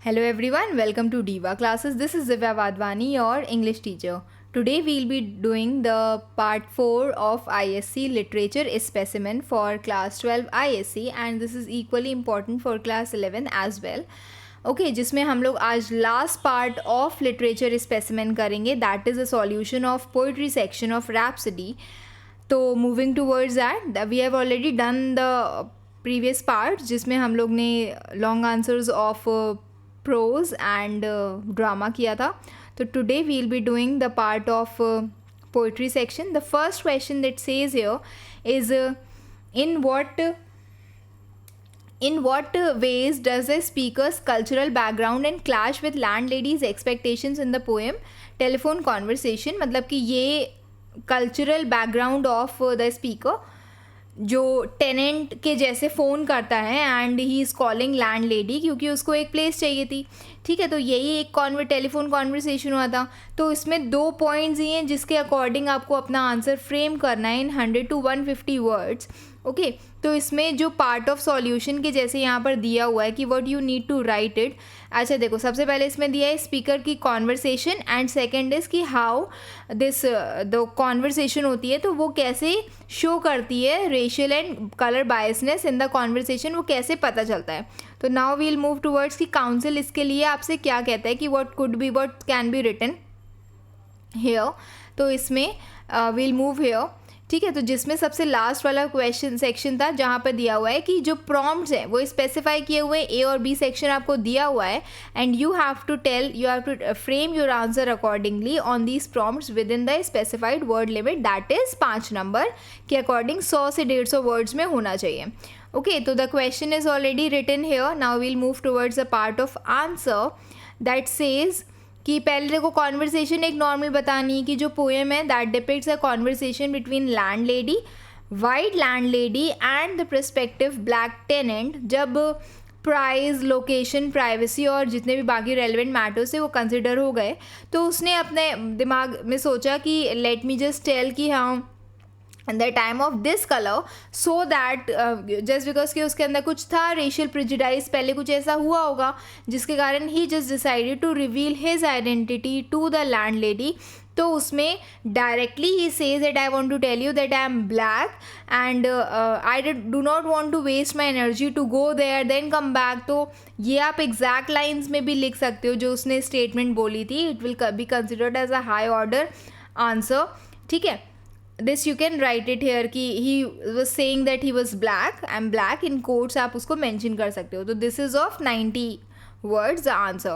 Hello everyone, welcome to Diva classes. This is Divya Vadvani, your English teacher. Today we'll be doing the part 4 of ISC Literature Specimen for class 12 ISC and this is equally important for class 11 as well. Okay जिसमें हम लोग आज last part of literature specimen करेंगे that is a solution of poetry section of rhapsody. तो moving towards that we have already done the previous part जिसमें हम लोग ने long answers of prose and drama किया था. तो today we will be doing the part of poetry section. The first question that says here is in what ways does the speaker's cultural background and clash with landlady's expectations in the poem telephone conversation. मतलब कि ये cultural background of the speaker जो tenant के जैसे phone करता है and he is calling land lady क्योंकि उसको एक प्लेस चाहिए थी. ठीक है, तो यही एक टेलीफोन कॉन्वर्सेशन हुआ था. तो इसमें 2 पॉइंट्स ही हैं जिसके अकॉर्डिंग आपको अपना आंसर फ्रेम करना है इन 100 to 150 वर्ड्स. ओके तो इसमें जो पार्ट ऑफ सॉल्यूशन के जैसे यहाँ पर दिया हुआ है कि what you need to write it. अच्छा देखो, सबसे पहले इसमें दिया है स्पीकर की कॉन्वर्सेशन एंड सेकंड इज़ कि हाउ दिस द कॉन्वर्सेशन होती है तो वो कैसे शो करती है racial and colour biasness in the conversation, वो कैसे पता चलता है. तो नाउ वील मूव टूवर्ड्स कि काउंसिल इसके लिए आपसे क्या कहता है कि what can be written here. तो इसमें वील मूव हियर. ठीक है, तो जिसमें सबसे लास्ट वाला क्वेश्चन सेक्शन था जहाँ पर दिया हुआ है कि जो प्रॉम्प्ट्स हैं वो स्पेसिफाई किए हुए ए और बी सेक्शन आपको दिया हुआ है and you have to frame your answer accordingly on these prompts within the specified word limit that is 5 number के अकॉर्डिंग 100 से 150 वर्ड्स में होना चाहिए. ओके तो the question is already written here. Now we'll move towards the part of answer that says कि पहले देखो conversation एक नॉर्मल बतानी कि जो पोएम है that depicts a conversation between landlady white landlady and the prospective black tenant. जब price, location, privacy और जितने भी बाकी रेलिवेंट मैटर्स है वो कंसिडर हो गए तो उसने अपने दिमाग में सोचा कि लेट मी जस्ट टेल कि हाँ the time of this colour so that just because कि उसके अंदर कुछ था रेशियल प्रिजुडाइज, पहले कुछ ऐसा हुआ होगा जिसके कारण he just decided to reveal his identity to the land lady. तो उसमें directly he says that I want to tell you that I am black and I do not want to waste my energy to go there then come back. तो ये आप exact lines में भी लिख सकते हो जो उसने स्टेटमेंट बोली थी. It will be considered as a high order answer. ठीक है, this you can write it here कि he was saying that he was black, I'm black in quotes आप उसको mention कर सकते हो. तो this is of 90 words the answer.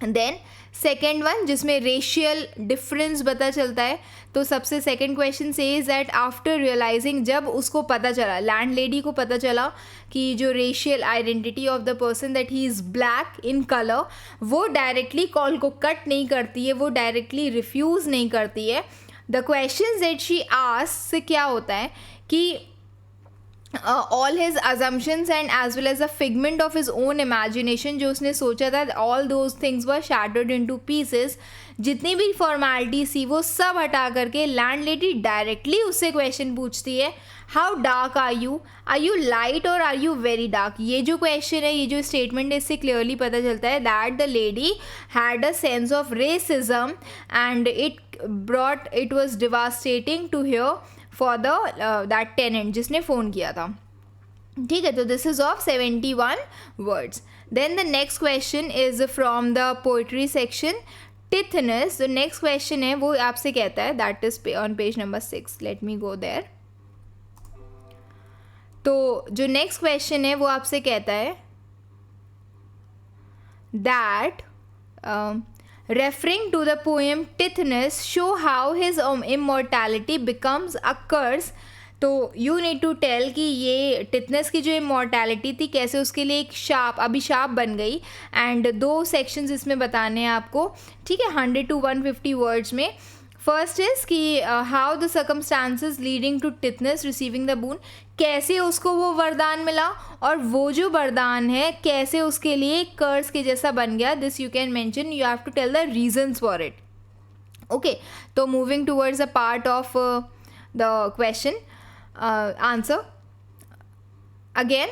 And then second one जिसमें racial difference पता चलता है. तो सबसे second question says that after realizing जब उसको पता चला, landlady को पता चला कि जो racial identity of the person that he is black in color वो directly call को cut नहीं करती है, वो directly refuse नहीं करती है. The question that she asks से क्या होता है कि all his assumptions and as well as a figment of his own imagination, जो उसने सोचा था all those things were shattered into pieces. जितनी भी फॉर्मेलिटी थी वो सब हटा करके लैंड लेडी डायरेक्टली उससे क्वेश्चन पूछती है how dark are you light और आर यू वेरी डार्क. ये जो क्वेश्चन है, ये जो स्टेटमेंट है, इससे क्लियरली पता चलता है that the lady had a sense of racism and it was devastating to hear for the that tenant जिसने फ़ोन किया था. ठीक है, तो this is of 71 words. Then the next question is from the poetry section. Tithonus, जो next question है वो आपसे कहता है that is on page number 6. Let me go there. तो जो नेक्स्ट क्वेश्चन है वो आपसे कहता है that referring to the poem Tithonus show how his immortality becomes a curse. तो यू नीड टू टेल कि ये टिथनस की जो इमॉर्टैलिटी थी कैसे उसके लिए एक अभिशाप बन गई. एंड 2 सेक्शंस इसमें बताने हैं आपको. ठीक है, 100 to 150 वर्ड्स में. फर्स्ट इज़ कि how the circumstances leading to Tithonus receiving the boon, कैसे उसको वो वरदान मिला और वो जो वरदान है कैसे उसके लिए कर्स के जैसा बन गया. This you can mention, you have to tell the reasons for it. Okay, तो moving towards a part of the question answer. Again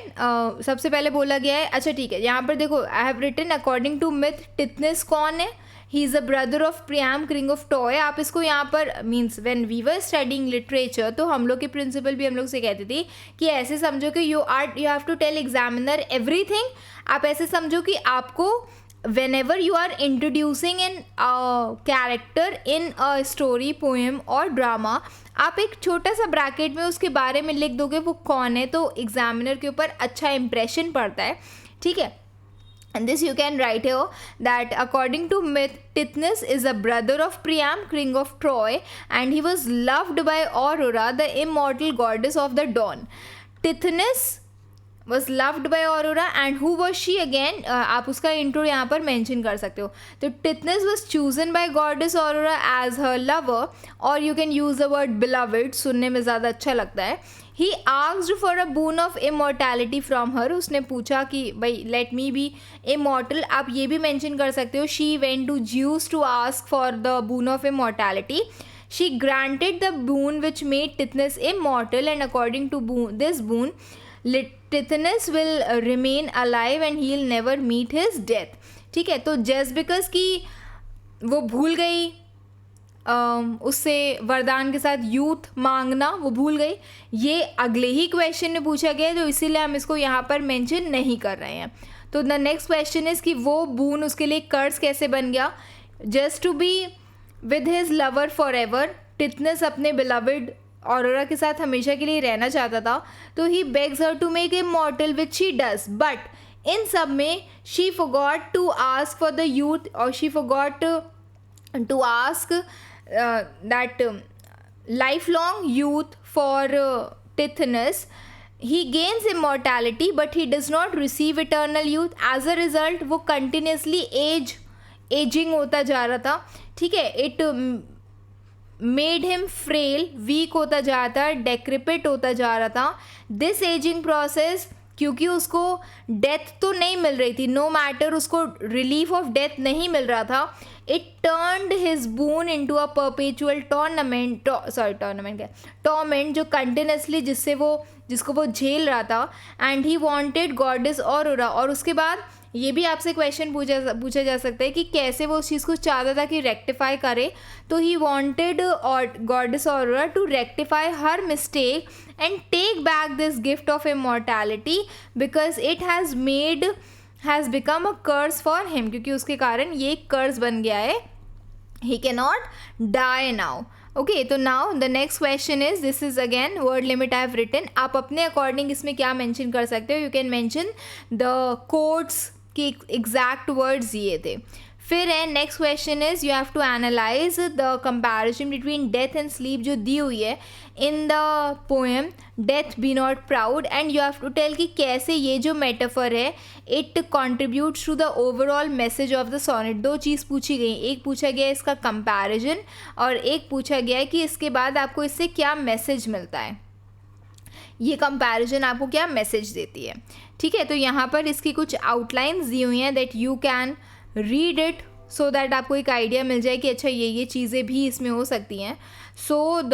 सबसे पहले बोला गया है, अच्छा ठीक है, यहाँ पर देखो I have written according to myth Tithonus कौन है, he is a brother of Priam king of Troy. आप इसको यहाँ पर means when we were studying literature, तो हम लोग के प्रिंसिपल भी हम लोग से कहते थे कि ऐसे समझो कि you have to tell examiner everything. आप ऐसे समझो कि आपको whenever you are introducing an character in a story, poem और drama, आप एक छोटा सा ब्रैकेट में उसके बारे में लिख दोगे वो कौन है, तो एग्जामिनर के ऊपर अच्छा इंप्रेशन पड़ता है, ठीक है। And this you can write here that according to myth, Tithonus is a brother of Priam, king of Troy, and he was loved by Aurora, the immortal goddess of the dawn. Tithonus was loved by Aurora, and who was she again? आप उसका intro यहाँ पर mention कर सकते हो। तो Tithonus was chosen by goddess Aurora as her lover, or you can use the word beloved, सुनने में ज़्यादा अच्छा लगता है। He asked for a boon of immortality from her, उसने पूछा कि भाई let me be immortal। आप ये भी मेंशन कर सकते हो she went to Zeus to ask for the boon of immortality. She granted the boon which made Tithonus immortal, and according to this boon, Tithonus will remain alive and he'll never meet his death। ठीक है, तो just because कि वो भूल गई उससे वरदान के साथ यूथ मांगना, वो भूल गई, ये अगले ही क्वेश्चन में पूछा गया है, तो इसीलिए हम इसको यहाँ पर मेंशन नहीं कर रहे हैं। तो द नेक्स्ट क्वेश्चन इज़ कि वो बून उसके लिए कर्ज कैसे बन गया। Just to be with his lover forever, Tithonus अपने बिलवड ऑरोरा के साथ हमेशा के लिए रहना चाहता था, तो he begs her to make immortal which she does, but इन सब में she forgot to ask for the youth, और she forgot to ask that life long youth for Tithonus. He gains immortality but he does not receive eternal youth. As a result वो continuously ageing होता जा रहा था, ठीक है। It made him frail, weak होता जा रहा था, डेक्रिपिट होता जा रहा था। दिस एजिंग प्रोसेस, क्योंकि उसको डेथ तो नहीं मिल रही थी, नो मैटर उसको रिलीफ ऑफ डेथ नहीं मिल रहा था, it turned his boon into a perpetual tournament torment जो कंटिन्यूसली जिसको वो झेल रहा था। And he wanted goddess aurora, और उसके बाद ये भी आपसे क्वेश्चन पूछा जा सकता है कि कैसे वो उस चीज़ को चाहता था कि रेक्टिफाई करे। तो he wanted goddess Aurora to rectify her mistake and take back this gift of immortality because it has become a curse for him, क्योंकि उसके कारण ये एक कर्स बन गया है। He can not die now. Okay, तो now the next question is, this is again word limit I have written. आप अपने अकॉर्डिंग इसमें क्या मेंशन कर सकते हो, you can mention the quotes कि एग्जैक्ट वर्ड्स ये थे। फिर है next question is, you have to analyse the comparison between death and sleep जो दी हुई है in the poem death be not proud, and you have to tell कि कैसे ये जो मेटाफर है it contributes to the overall message of the sonnet. दो चीज़ पूछी गई, एक पूछा गया इसका कंपैरिजन और एक पूछा गया है कि इसके बाद आपको इससे क्या मैसेज मिलता है, ये कंपैरिजन आपको क्या मैसेज देती है, ठीक है। तो यहाँ पर इसकी कुछ आउटलाइंस दी हुई हैं that you can read it so that आपको एक आइडिया मिल जाए कि अच्छा ये चीज़ें भी इसमें हो सकती हैं। सो द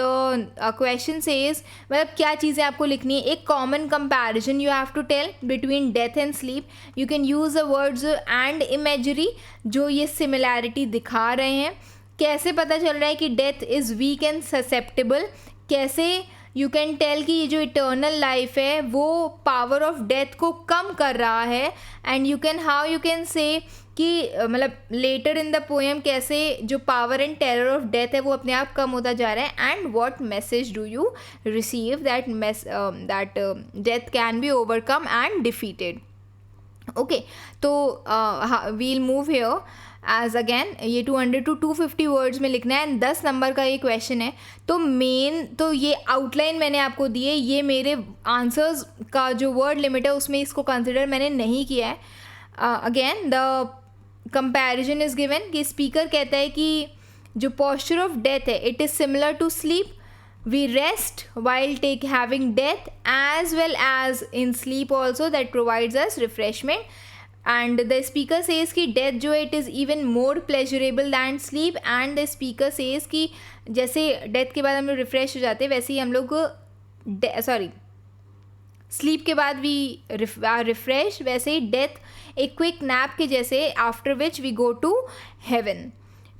क्वेश्चन सेज, मतलब क्या चीज़ें आपको लिखनी है। एक common comparison you have to tell between death and sleep. You can use the words and imagery जो ये सिमिलैरिटी दिखा रहे हैं। कैसे पता चल रहा है कि death is week and susceptible, कैसे यू कैन टेल कि ये जो इटर्नल लाइफ है वो पावर ऑफ डेथ को कम कर रहा है। एंड यू कैन से कि मतलब लेटर इन द पोएम कैसे जो power and terror of death है वो अपने आप कम होता जा रहा है। And what message do you receive that death can be overcome and defeated. Okay, तो we'll move here as again ये 200 to 250 वर्ड्स में लिखना है एंड 10 नंबर का ये क्वेश्चन है। तो ये आउटलाइन मैंने आपको दी है, ये मेरे आंसर्स का जो वर्ड लिमिट है उसमें इसको कंसिडर मैंने नहीं किया है। Again the comparison is given कि स्पीकर कहता है कि जो पोस्चर ऑफ डेथ है it is similar to sleep, we rest while having death as well as in sleep also that provides us refreshment। and the speaker says कि death जो है it is even more pleasurable than sleep, and the speaker says कि जैसे death के बाद हम लोग refresh हो जाते हैं वैसे ही हम लोग स्लीप के बाद वी रिफ्रेश, वैसे ही डेथ एक क्विक नैप के जैसे, after which we go to heaven.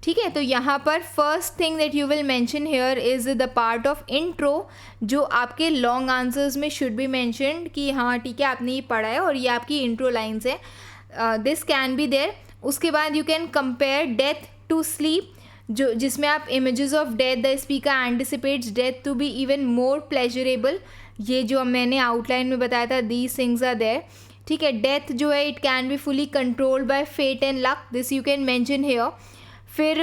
ठीक है, तो यहाँ पर first thing that you will mention here is the part of intro, जो आपके लॉन्ग आंसर्स में शुड बी मैंशनड कि हाँ ठीक है आपने ये पढ़ा है और ये आपकी इंट्रो लाइन्स है. This can be there. उसके बाद you can compare death to sleep, जो जिसमें आप images of death, the speaker anticipates death to be even more pleasurable. ये जो मैंने आउटलाइन में बताया था, दीज थिंग्स आर देयर. ठीक है, डेथ जो है it can be fully controlled by fate and luck, this you can mention here. फिर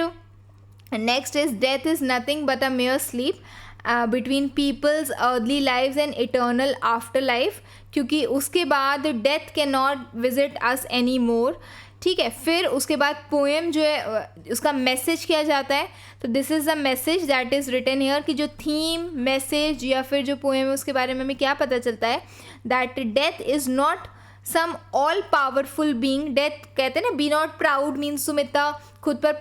next is death is nothing but a mere sleep between people's early lives and eternal afterlife, क्योंकि उसके बाद death can not visit us any more. ठीक है, फिर उसके बाद poem जो है उसका मैसेज किया जाता है. तो this is the message that is written here, कि जो थीम मैसेज या फिर जो पोएम है उसके बारे में हमें क्या पता चलता है, that death is not some all powerful being. Death कहते हैं ना, बी नॉट प्राउड मीन्स तुम इतना खुद पर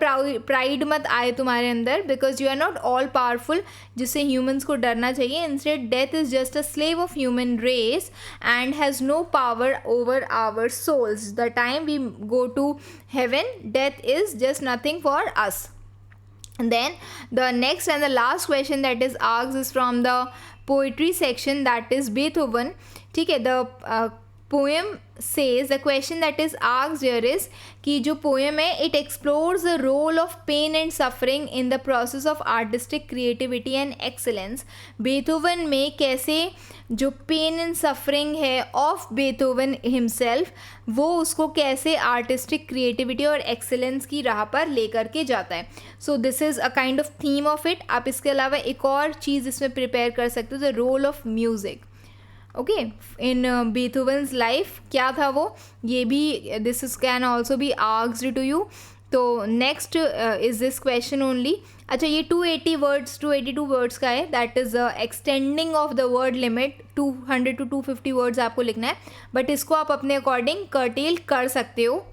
प्राइड मत आए तुम्हारे अंदर, because you are not all powerful, जिससे ह्यूमंस को डरना चाहिए. Instead death is just a slave of human race and has no power over our souls. The time we go to heaven, death is just nothing for us. Then the next and the last question that is asked is from the poetry section, that is Beethoven. ठीक है, the poem says, the question that is asked here is कि जो poem है it explores the role of pain and suffering in the process of artistic creativity and excellence. Beethoven में कैसे जो pen and suffering है of Beethoven himself, वो उसको कैसे आर्टिस्टिक क्रिएटिविटी और एक्सेलेंस की राह पर लेकर के जाता है. So this is a kind of theme of it. आप इसके अलावा एक और चीज़ इसमें प्रिपेयर कर सकते हो, the role of music. Okay, in Beethoven's life क्या था वो, ये भी this is can also be asked to you. तो next is this question only. अच्छा, ये 280 वर्ड्स 282 वर्ड्स का है, that is extending of the word limit. 200 to 250 words आपको लिखना है, बट इसको आप अपने अकॉर्डिंग कर्टेल कर सकते हो.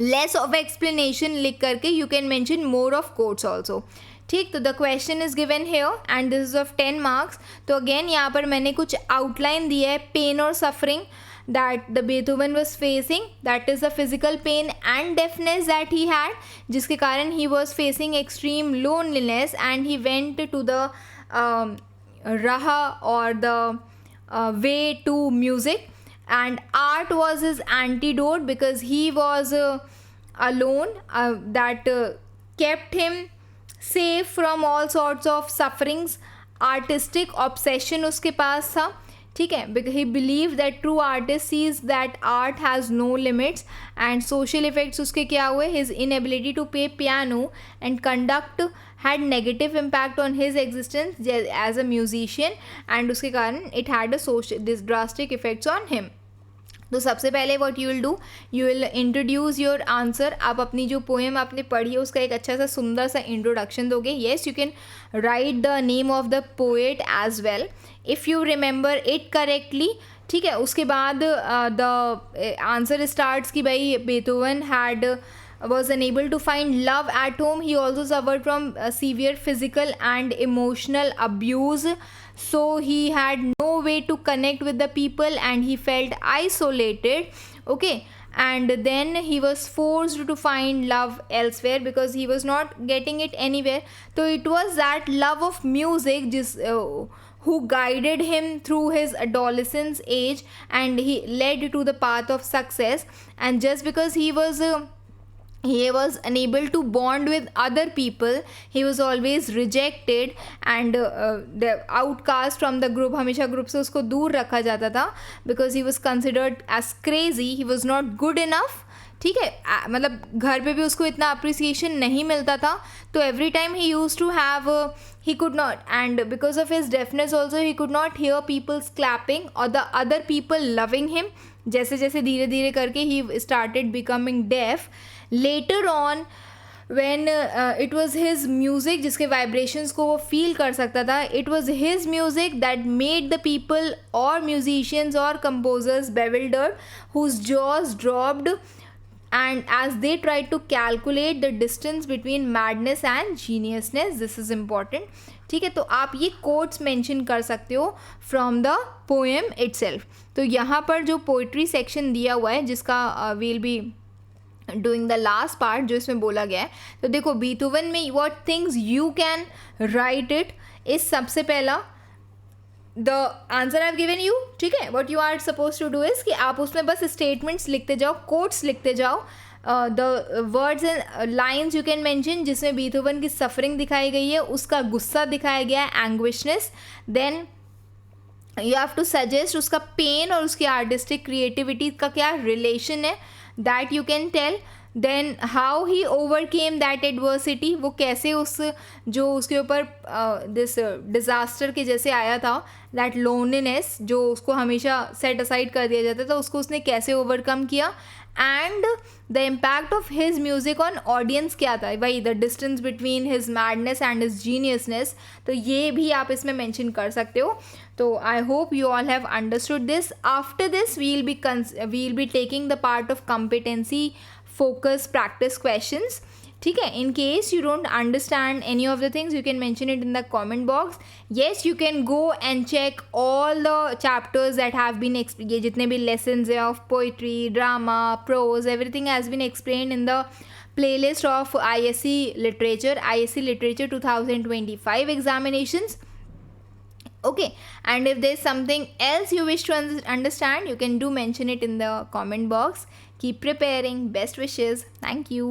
लेस ऑफ एक्सप्लेनेशन लिख करके you can mention more of quotes also. ठीक, तो the question is given here and this is of 10 marks. तो अगेन यहाँ पर मैंने कुछ आउटलाइन दिया है. पेन और suffering that the Beethoven was facing, that is the physical pain and deafness that he had, जिसके कारण he was facing extreme loneliness and he went to the raha or the way to music, and art was his antidote because he was alone, that kept him safe from all sorts of sufferings. Artistic obsession उसके पास था. ठीक है, because he believed that true artist sees that art has no limits. and social effects उसके क्या हुए, his inability to play piano and conduct had negative impact on his existence as a musician, and उसके कारण it had a social this drastic effects on him. तो सबसे पहले what you will do, you will introduce your answer. आप अपनी जो poem आपने पढ़ी है उसका एक अच्छा सा सुंदर सा इंट्रोडक्शन दोगे. Yes, you can write the name of the poet as well if you remember it correctly. ठीक है, उसके बाद द आंसर स्टार्ट्स कि भाई Beethoven had was unable to find love at home. He also suffered from severe physical and emotional abuse, so he had no way to connect with the people and he felt isolated. Okay, and then he was forced to find love elsewhere because he was not getting it anywhere. So it was that love of music who guided him through his adolescence age and he led to the path of success. And just because he was unable to bond with other people, he was always rejected and the outcast from the group. हमेशा group से उसको दूर रखा जाता था because he was considered as crazy, he was not good enough. ठीक है, मतलब घर पे भी उसको इतना अप्रिसिएशन नहीं मिलता था. तो every time he use to have he could not, and because of his deafness also he could not hear people's clapping or the other people loving him. जैसे जैसे धीरे धीरे करके he started becoming deaf. Later on when it was his music जिसके vibrations को वो feel कर सकता था, it was his music that made the people or musicians or composers bewildered, whose jaws dropped and as they try to calculate the distance between madness and geniusness. This is important. ठीक है, तो आप ये quotes mention कर सकते हो from the poem itself. तो यहाँ पर जो पोइट्री सेक्शन दिया हुआ है, जिसका will be doing the last part, जो इसमें बोला गया है. तो देखो, बीथोवन में what things you can write it is, सबसे पहला the answer I have given you. ठीक है, what you are suppose to do is कि आप उसमें बस स्टेटमेंट्स लिखते जाओ, कोट्स लिखते जाओ. The words and lines you can mention जिसमें बीथोवन की सफरिंग दिखाई गई है, उसका गुस्सा दिखाया गया है, anguishness. Then you have to suggest उसका पेन और उसकी आर्टिस्टिक क्रिएटिविटी का क्या रिलेशन है, that you can tell. Then how he overcame that adversity, वो कैसे उस जो उसके ऊपर दिस डिज़ास्टर के जैसे आया था, दैट लोनलीनेस जो उसको हमेशा सेट असाइड कर दिया जाता था, उसको उसने कैसे ओवरकम किया. And the impact of his music on audience क्या था, भाई the distance between his madness and his geniusness. तो ये भी आप इसमें मेंशन कर सकते हो. तो I hope you all have understood this. After this we will be taking the part of competency focus practice questions. ठीक है, in case you don't understand any of the things, you can mention it in the comment box. Yes, you can go and check all the chapters that have been ये जितने भी lessons है of poetry, drama, prose, everything has been explained in the playlist of ISC Literature 2025 examinations. Okay, and if there's something else you wish to understand, you can do mention it in the comment box. Keep preparing. Best wishes. Thank you.